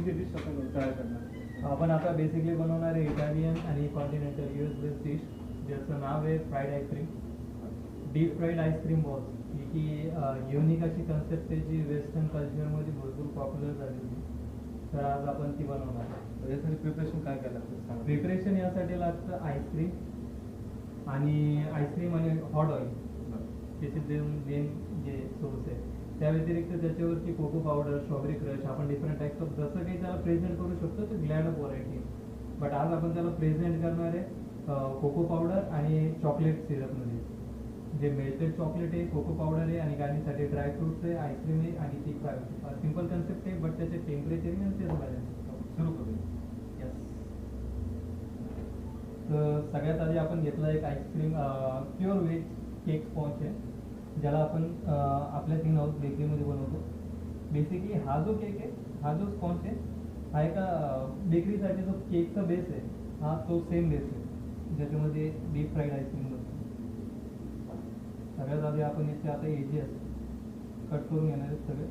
कोणती डिश आपण तयार करणार? आपण आता बेसिकली बनवणार आहे इटालियन आणि कॉन्टिनेंटल US बेस्ड डिश ज्याचं नाव आहे fried ice cream, deep fried ice cream balls. ही की युनिक अशी कन्सेप्ट आहे जी वेस्टर्न कल्चरमध्ये भरपूर पॉप्युलर झालेली. तर आज आपण ती बनवणार. यासाठी प्रिपरेशन काय काय लागतं? प्रिपरेशन यासाठी लागतं आईस्क्रीम आणि हॉट ऑइल, त्याचे मेन जे सोर्स आहे. त्या व्यतिरिक्त त्याच्यावरती कोको पावडर, स्ट्रॉबेरी क्रश, आपण डिफरंट टाईप्स ऑफ जसं काही त्याला प्रेझेंट करू शकतो ते ग्लॅड ऑफ व्हरायटी. बट आज आपण त्याला प्रेझेंट करणार आहे कोको पावडर आणि चॉकलेट सिरपमध्ये. जे मेल्टेड चॉकलेट आहे, कोको पावडर आहे आणि गार्निशसाठी ड्राय फ्रुट्स आहे, आईस्क्रीम आहे आणि ती सिम्पल कन्सेप्ट आहे. बट त्याचे टेम्परेचर आणि त्याचं बॅलन्स सुरू करूया. यस. तर सगळ्यात आधी आपण घेतला एक ice cream pure veg cake sponge आहे, ज्याला आपण आपल्या तीन हाऊस बेकरीमध्ये बनवतो. बेसिकली हा जो केक आहे, हा जो स्पॉन्ज आहे, हा एका बेकरीसाठी जो केकचा बेस आहे हा तो सेम बेस आहे ज्याच्यामध्ये डीप फ्राईड आईस्क्रीम बनतो. सगळ्यात आधी आपण याचे आता एजेस कट करून घेणार आहेत सगळे.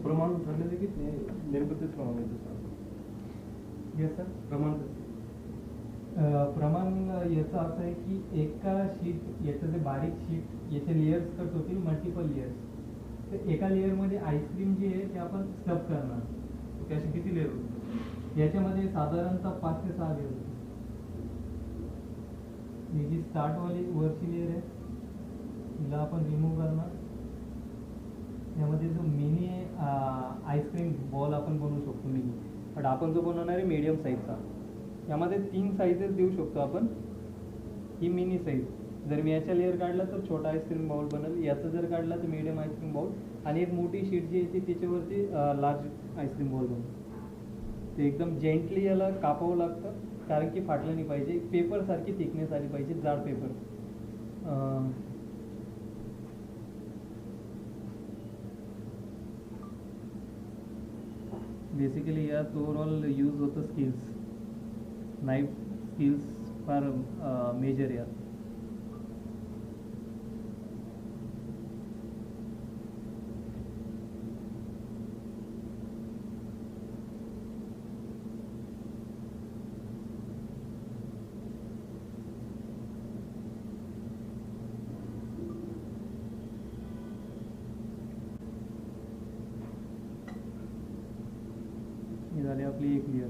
प्रमाण ठरलेलं की नेमकं तेच प्रमाण येतं? Yes sir. प्रमाण याचं असं आहे की एका शीट याचं जे बारीक शीट याचे लेयर्स कट होतील, मल्टिपल लेयर्स. तर एका लेअरमध्ये आईस्क्रीम जी आहे ते आपण स्टफ करणार. त्याचे किती लेअर होते? याच्यामध्ये साधारणतः 5 ते 6 लेअर होते. ही जी स्टार्टवाली वरची लेअर आहे तिला आपण रिमूव्ह करणार. यामध्ये जो मिनी आईस्क्रीम बॉल आपण बनवू शकतो मिनी, बट आपण जो बनवणार आहे मीडियम साईजचा. यामध्ये 3 साईजेस देऊ शकतो आपण. ही मिनी साईज, जर मी याच्या लेअर काढला तर छोटा आईस्क्रीम बाउल बनेल, याचं जर काढला तर मीडियम आईस्क्रीम बाउल, आणि एक मोठी शीट जी येते त्याच्यावरती लार्ज आईस्क्रीम बाउल बनतो. ते एकदम जेंटली याला कापावं लागतं कारण की फाटलं नाही पाहिजे. पेपरसारखी थिकनेस आली पाहिजे, जाड पेपर. बेसिकली यात ओव्हरऑल यूज होतं स्किल्स, नाईफ स्किल्स फार मेजर यात. ही झाली आपली एक लेअर.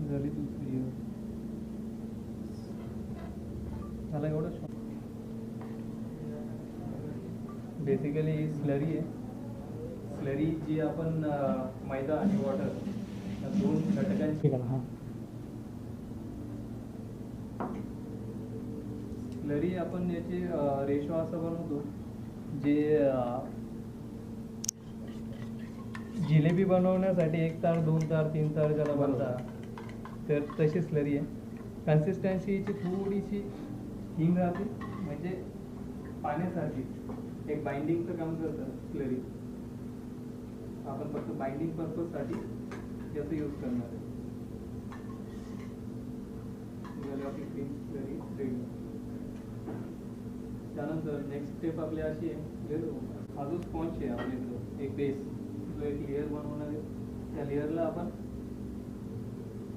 झाली दुसरी. त्याला एवढं बेसिकली स्लरी आहे. स्लरी जी आपण मैदा आणि वॉटर या 2 घटकांची स्लरी आपण याचे रेशो असं बनवतो जे जिलेबी बनवण्यासाठी 1 तार 2 तार 3 तार ज्याला बनतात तर तशी स्लरी आहे. कन्सिस्टन्सीची थोडीशी हिंग राहते, म्हणजे पाण्यासारखी एक बाइंडिंगचं काम करतं स्लरी. आपण फक्त बाइंडिंग पर्पजसाठी याचं यूज करणार आहे. आपली क्रीम स्लरी रेडी. त्यानंतर नेक्स्ट स्टेप आपली अशी आहे, हा जो स्पॉन्ज आहे आपल्याकडं एक बेस, जो एक लेअर बनवणार आहे, त्या लेअरला आपण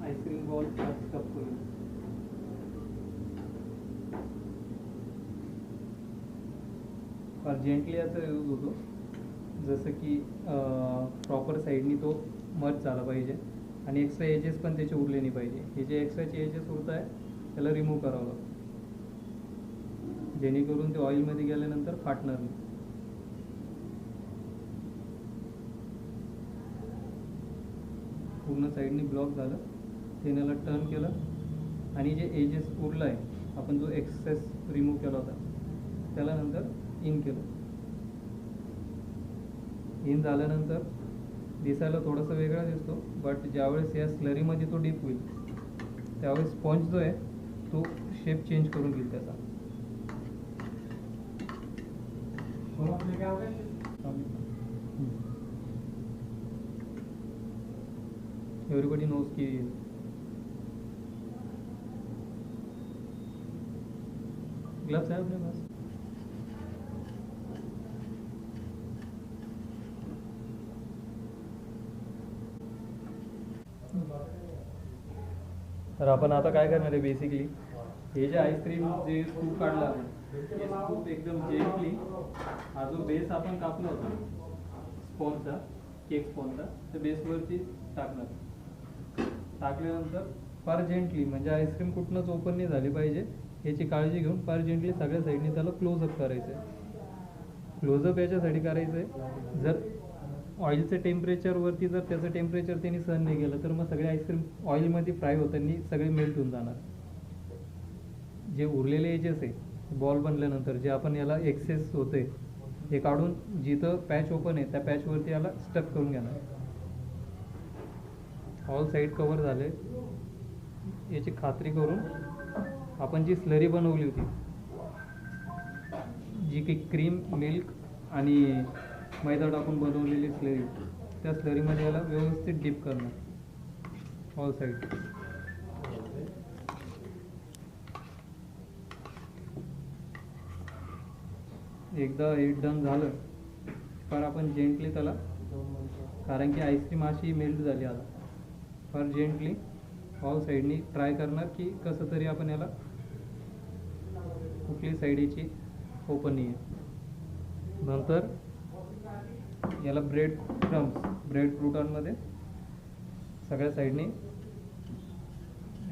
आईस्क्रीम बॉल स्टफ करू. फार जेंटली याचा यूज होतो, जसं की प्रॉपर साईडनी तो मर्ज झाला पाहिजे आणि एक्स्ट्रा एजेस पण त्याचे उरले नाही पाहिजे. हे जे एक्स्ट्राचे एजेस उरत आहे त्याला रिमूव्ह करावं लागतं, जेणेकरून ते ऑइलमध्ये गेल्यानंतर फाटणार नाही. पूर्ण साईडनी ब्लॉक झालं, त्याला टर्न केलं आणि जे एजेस उरलं आहे, आपण जो एक्सेस रिमूव्ह केला होता त्याला नंतर इन केलं. इन झाल्यानंतर दिसायला थोडासा वेगळा दिसतो, बट ज्यावेळेस या स्लरीमध्ये तो डीप होईल त्यावेळेस स्पॉन्ज जो आहे तो शेप चेंज करून घेईल त्याचा. एव्हरीबडी नोज की ग्लव्स है अपने पास? तर आपण आता काय करणार आहे, बेसिकली हे जे आईस्क्रीम जे स्कूप काढला आहे ते स्कूप एकदम जेंटली हा जो बेस आपण कापला होता स्पॉनचा, केक स्पॉनचा, त्या बेसवरती टाकणार. टाकल्यानंतर फार जेंटली, म्हणजे आईस्क्रीम कुठनंच ओपन नाही झाली पाहिजे याची काळजी घेऊन फार जेंटली सगळ्या साईडने त्याला क्लोजअप करायचं आहे. क्लोजअप याच्यासाठी करायचं आहे, जर ऑइलचं टेम्परेचरवरती जर त्याचं टेम्परेचर त्यांनी सहन नाही केलं तर मग सगळे आईस्क्रीम ऑइलमध्ये फ्राय होताना सगळे मेल्ट होऊन जाणार. जे उरलेले एजेस आहे बॉल बनल्यानंतर जे आपण याला एक्सेस होते हे काढून जिथं पॅच ओपन आहे त्या पॅचवरती याला स्टक करून घेणार. ऑल साईड कवर झाले याची खात्री करून आपण जी स्लरी बनवली होती, जी की क्रीम, मिल्क आणि मैदा टाकून बनवलेली स्लरी, त्या स्लरीमध्ये याला व्यवस्थित डीप करणार ऑल साईड. एकदा हे डन झालं फार आपण जेंटली त्याला, कारण की आईस्क्रीम अशी मेल्ट झाली आता, फार जेंटली ऑल साईडनी ट्राय करणार की कसं तरी आपण याला कुठली साईड याची ओपन नाही आहे. नंतर याला ब्रेड क्रूटॉनमध्ये सगळ्या साईडनी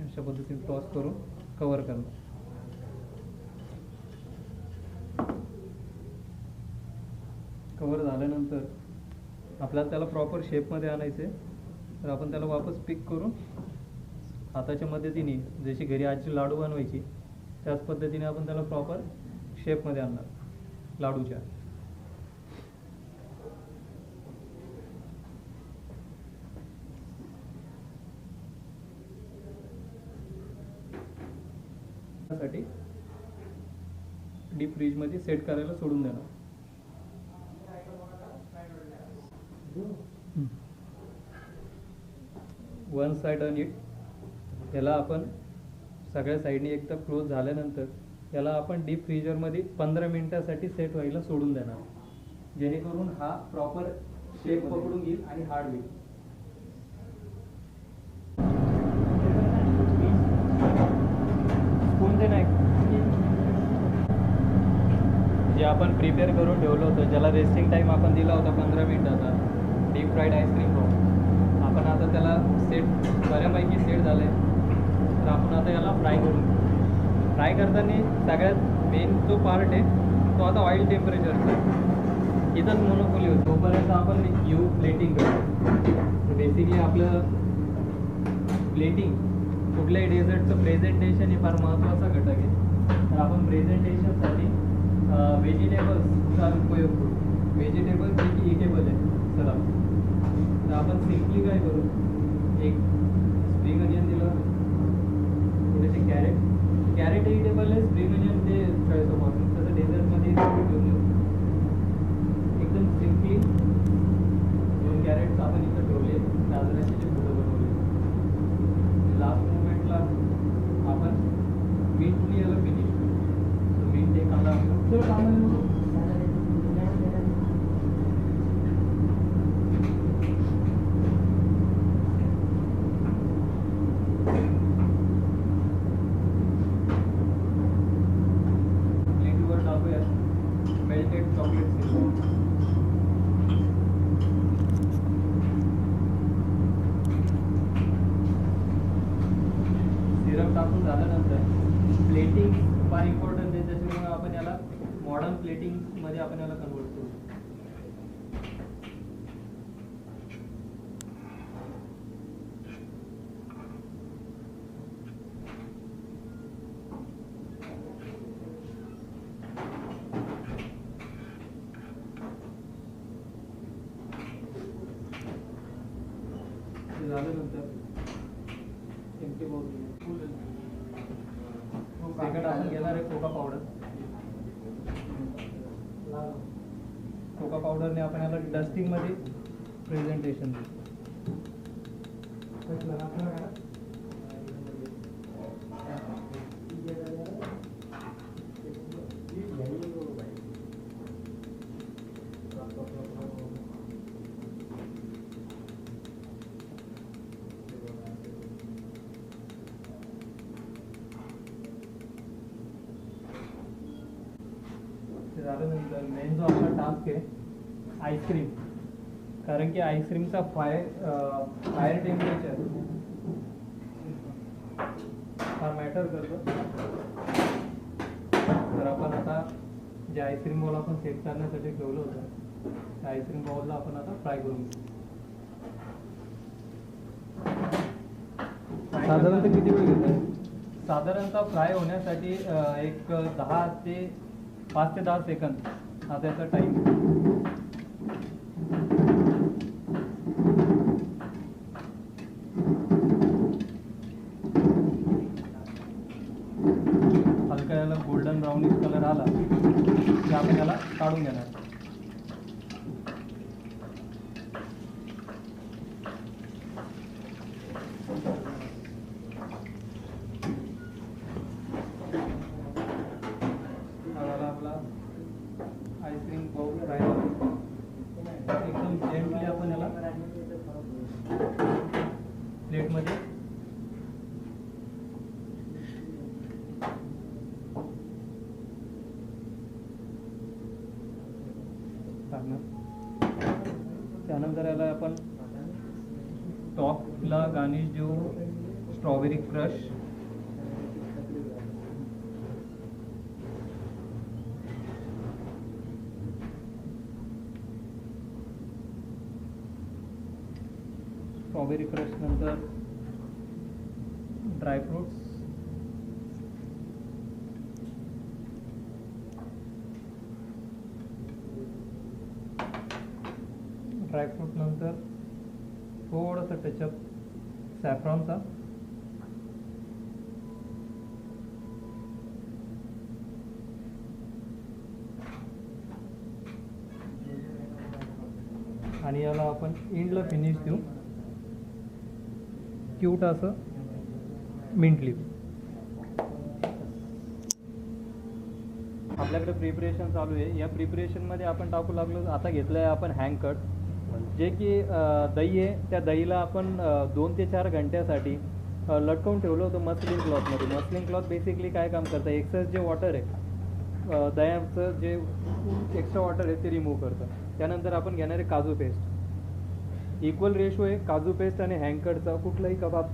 अशा पद्धतीने टॉस करून कवर करणार. कवर झाल्यानंतर आपल्याला त्याला प्रॉपर शेपमध्ये आणायचं आहे, तर आपण त्याला वापस पिक करून हाताच्या मदतीने जशी घरी आजी लाडू बनवायची त्याच पद्धतीने आपण त्याला प्रॉपर शेपमध्ये आणणार लाडूच्या. साठी डीप फ्रीजमध्ये सेट करायला सोडून देणार. One side on it. याला आपण सगळ्या साईडनी एकदा क्लोज झाल्यानंतर याला आपण डीप फ्रीजरमध्ये 15 मिनिटासाठी सेट व्हायला सोडून देणार, जेणेकरून हा प्रॉपर शेप पकडून घेईल आणि हार्ड होईल. कोणते नाही जे आपण प्रिपेअर करून ठेवलं होतं, ज्याला रेस्टिंग टाईम आपण दिला होता 15 मिनिटाचा, डीप फ्राईड आईस्क्रीम रोल, आपण आता त्याला सेट बऱ्यापैकी सेट झालं आहे. तर आपण आता याला फ्राय करून फ्राय करताना सगळ्यात मेन जो पार्ट आहे तो आता ऑइल टेम्परेचरचा, इथंच मोनोपोली होतो. तोपर्यंत आपण यू प्लेटिंग करतो. बेसिकली आपलं प्लेटिंग कुठल्याही डेझर्टचं प्रेझेंटेशन हे फार महत्त्वाचा घटक आहे. तर आपण प्रेझेंटेशनसाठी व्हेजिटेबल्सचा उपयोग करू. व्हेजिटेबल्स जे की इटेबल आहे चला, तर आपण सिम्पली काय करू, एक स्प्रिंग अनियन दिलं, थोडेसे कॅरेट इटेबल आहे, स्प्रिंग अनियन ते चॉईस ऑफ ऑप्शन, तसं डेझर्टमध्ये घेऊन घेऊ. एकदम सिम्पली 2 कॅरेट्स आपण इथं ठेवले, गाजराचे जे फुलं बनवले. लास्ट मोमेंटला आपण मीठनी याला फिनिश करू. मीठ एक कांदा झाल्यानंतर प्लेटिंग फार इम्पॉर्टंट आहे, त्याच्यामुळे आपण याला मॉडर्न प्लेटिंगमध्ये आपण याला कन्वर्ट करू. झाल्यानंतर सेकंड आपण घेणार आहे कोका पावडर. कोका पावडरने आपण याला डस्टिंगमध्ये प्रेझेंटेशन देऊ. झाल्यानंतर मेन जो आपला टास्क आहे आईस्क्रीम, कारण की आईस्क्रीमचा फायर टेम्परेचर हा मॅटर करतो. तर आपण आता जे आईस्क्रीम बॉल आपण सेट करण्यासाठी ठेवलं होतं त्या आईस्क्रीम बॉलला आपण आता फ्राय करून घेऊ. साधारणतः किती वेळ घेतो? साधारणतः फ्राय होण्यासाठी एक 5 ते 10 सेकंद हा त्याचा टाईम. हलका याला गोल्डन ब्राउनिश कलर आला की आपण याला काढून घेणार. आपला आईस्क्रीम बाउल फ्राय एकदम जेंटली आपण याला प्लेटमध्ये टाकणार. त्यानंतर याला आपण टॉपला गार्निश देऊ स्ट्रॉबेरी क्रश. स्ट्रॉबेरी क्रश नंतर ड्रायफ्रूट्स, ड्रायफ्रूट नंतर थोडासा टचअप सॅफ्रॉनचा. आणि याला आपण एंडला फिनिश देऊ क्यूट असं मिंट लीफ. आपल्याकडे प्रिपरेशन चालू आहे. या प्रिपरेशनमध्ये आपण टाकू लागलो आता घेतलं आहे आपण हँग कट, जे की दही आहे. त्या दहीला आपण 2 ते 4 घंट्यासाठी लटकवून ठेवलं होतं मस्लिन क्लॉथमध्ये. मस्लिन क्लॉथ बेसिकली काय काम करतं, एक्सेस जे वॉटर आहे दह्याचं जे एक्स्ट्रा वॉटर आहे ते रिमूव्ह करतं. त्यानंतर आपण घेणार आहे काजू पेस्ट. इक्वल रेशो आहे काजू पेस्ट आणि हँगकडचा. कुठलाही कबाब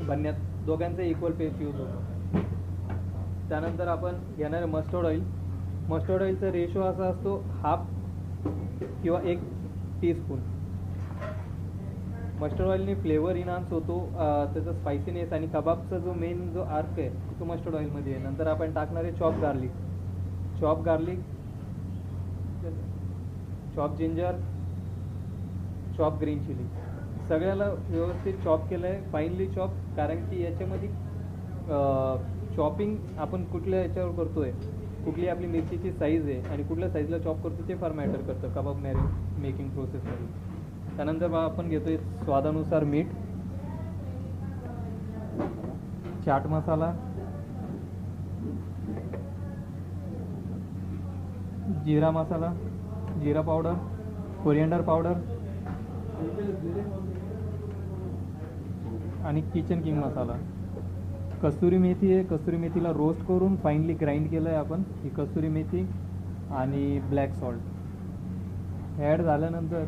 बनण्यात दोघांचा इक्वल पेस्ट यूज होतो. त्यानंतर आपण घेणार आहे मस्टर्ड ऑइल. मस्टर्ड ऑइलचा रेशो असा असतो 1/2 किंवा 1 टीस्पून. मस्टर्ड ऑइलने फ्लेवर इन्हान्स होतो, त्याचा स्पायसीनेस आणि कबाबचा जो मेन जो आर्क आहे तो मस्टर्ड ऑइलमध्ये आहे. नंतर आपण टाकणार आहे chop garlic, chop ginger, chop green chilli. सगळ्याला व्यवस्थित चॉप केलं आहे, फाईनली चॉप. कारण की याच्यामध्ये चॉपिंग आपण कुठल्या याच्यावर करतो आहे, कुठली आपली मिरचीची साईज आहे आणि कुठल्या साईजला चॉप करतो ते फार मॅटर करतं कबाब मेकिंग प्रोसेसमध्ये. त्यानंतर आपण घेतो आहे स्वादानुसार मीठ, चाट मसाला, जिरा मसाला, जिरा पावडर, कोरिएंडर पावडर आणि किचन किंग मसाला. कस्तुरी मेथी आहे, कस्तुरी मेथीला रोस्ट करून फाईनली ग्राइंड केलं आहे आपण. ही कस्तुरी मेथी आणि ब्लॅक सॉल्ट ॲड झाल्यानंतर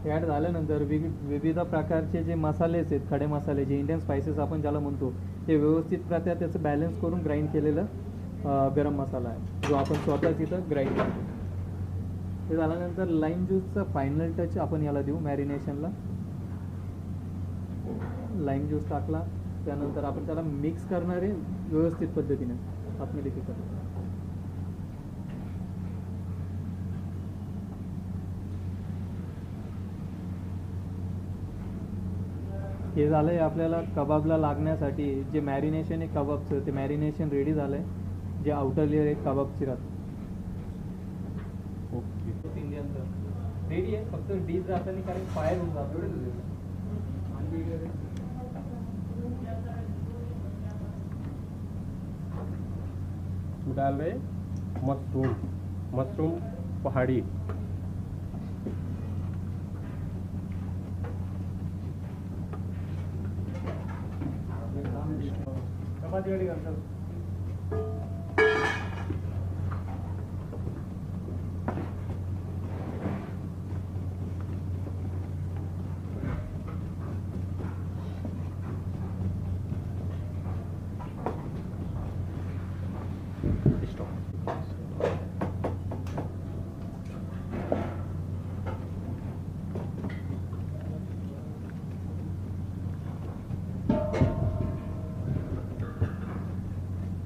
ॲड झाल्यानंतर विविध प्रकारचे जे मसालेच आहेत, खडे मसाले जे इंडियन स्पायसेस आपण ज्याला म्हणतो, ते व्यवस्थितरित्या त्याचं बॅलन्स करून ग्राइंड केलेलं गरम मसाला आहे, जो आपण स्वतःच इथं ग्राइंड करतो. ते झाल्यानंतर लाईम ज्यूसचा फायनल टच आपण याला देऊ मॅरिनेशनला. लाईम ज्यूस टाकला, त्यानंतर आपण त्याला मिक्स करणार आहे व्यवस्थित पद्धतीने. आतमध्ये करतो हे झालं आहे. आपल्याला कबाबला लागण्यासाठी जे मॅरिनेशन आहे कबाबचं, ते मॅरिनेशन रेडी झालं आहे, जे आउटर लेअर आहे कबाबची राहत. ओके. इंडियनचं रेडी आहे, फक्त डीप जाताना कारण फायर होऊन जातो. डाल रहे मशरूम पहाड़ी. चपाती वाली करतात.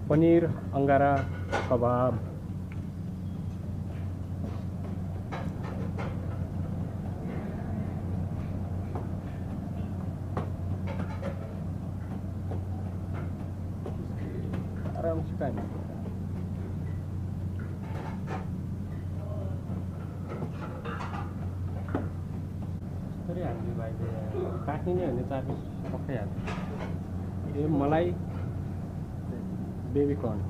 पनीर अंगारा कबाब. आराम से काय तरी हाल्नु पाहिजे. काट्ने नै भने चार्जेस पक्कै हाल्नु. यो मलाई बेबी कॉर्न.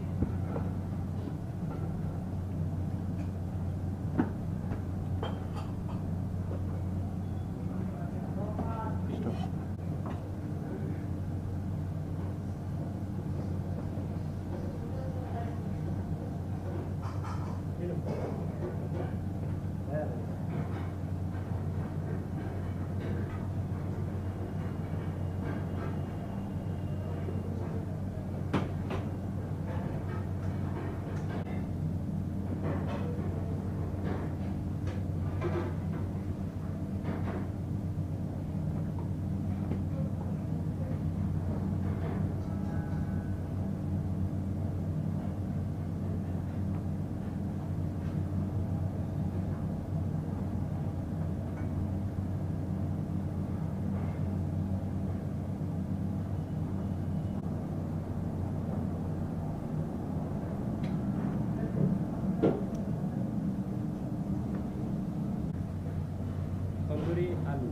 तंदूरी आलू.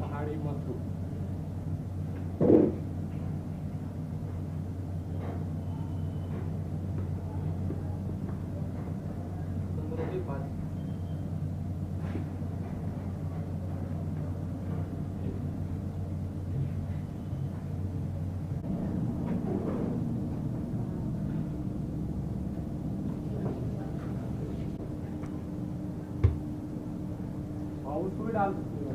पहाड़ी मशरूम. उसको भी डाल सकते हो.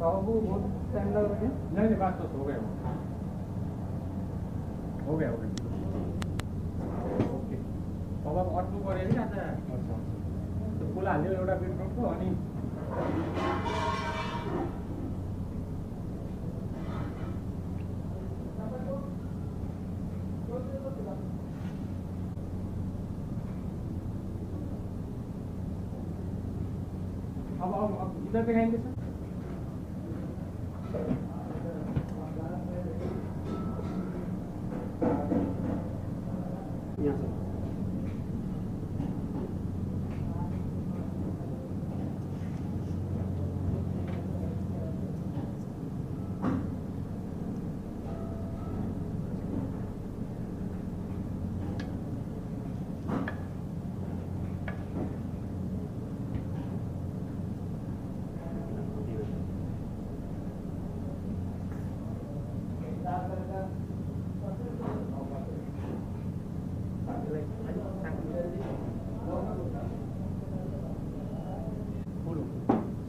बाबू बहुत टाइम लग रहा है. नहीं बात तो हो गया. हो गया ओके. कबाब और तो करे नहीं आता है. तो फुल हाल्यो एउटा बिटरुटको अनि अब इधर पे खाएंगे सर यहाँ से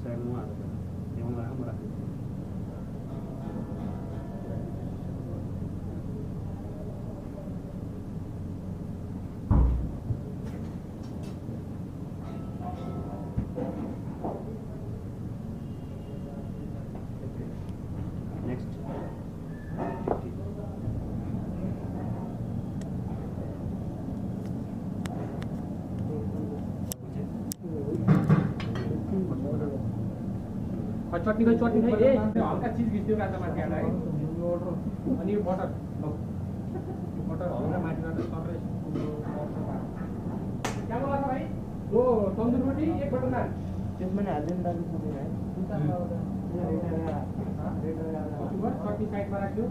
semua yang murah-murah. Next. चटनी खाइ हल्का चिज भिज्यो काँचा माथि हालेर है अनि यो बटर बटर हल्का माथि गरेर सबै क्या बोला था भाई दो तंदूर रोटी एक बटर नान इसमें हाल्दैन दाजु सबै है चटनी साइडमा राख्यो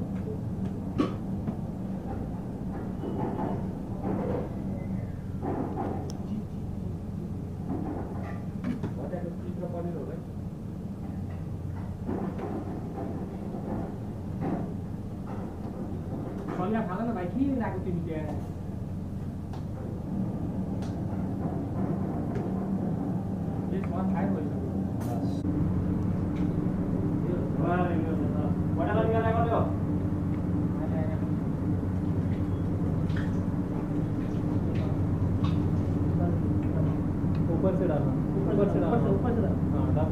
चिज र पनिर होला सल्लाह खाँदैन भाइ के राख्यो तिमी त्यहाँ खायो ऊपर से डालना ऊपर से डालना हाँ डाल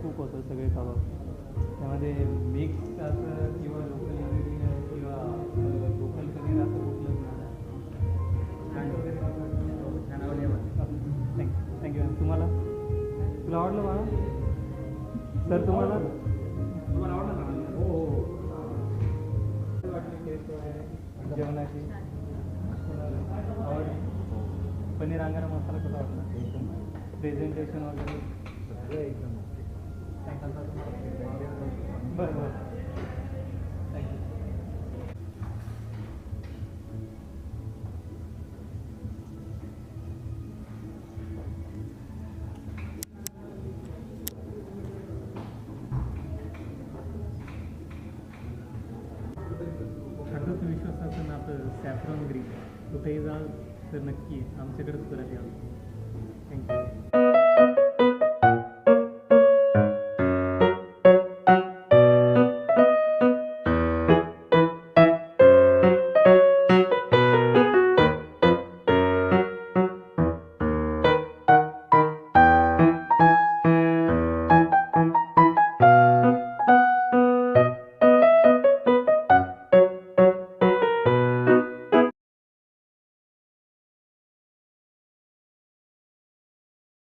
खूप होतं सगळे कबाब. त्यामध्ये मिक्स असं किंवा लोकल इन्ग्रेडियंट किंवा लोकल पनीर असं कुठलंच नाही. Thank you ma'am. तुम्हाला तुला आवडलं बाळा? सर तुम्हाला तुम्हाला आवडलं ना? हो हो. टेस्ट वगैरे जेवणाची आवड? पनीर अंगारा मसाला कसा वाटला? प्रेझेंटेशन वगैरे एकदम बरं बरं. थँक्यू. अर्धच विश्वासाचं नातं सॅफ्रॉन ग्रीन कुठेही जाल तर नक्की आमच्याकडेच परत याल.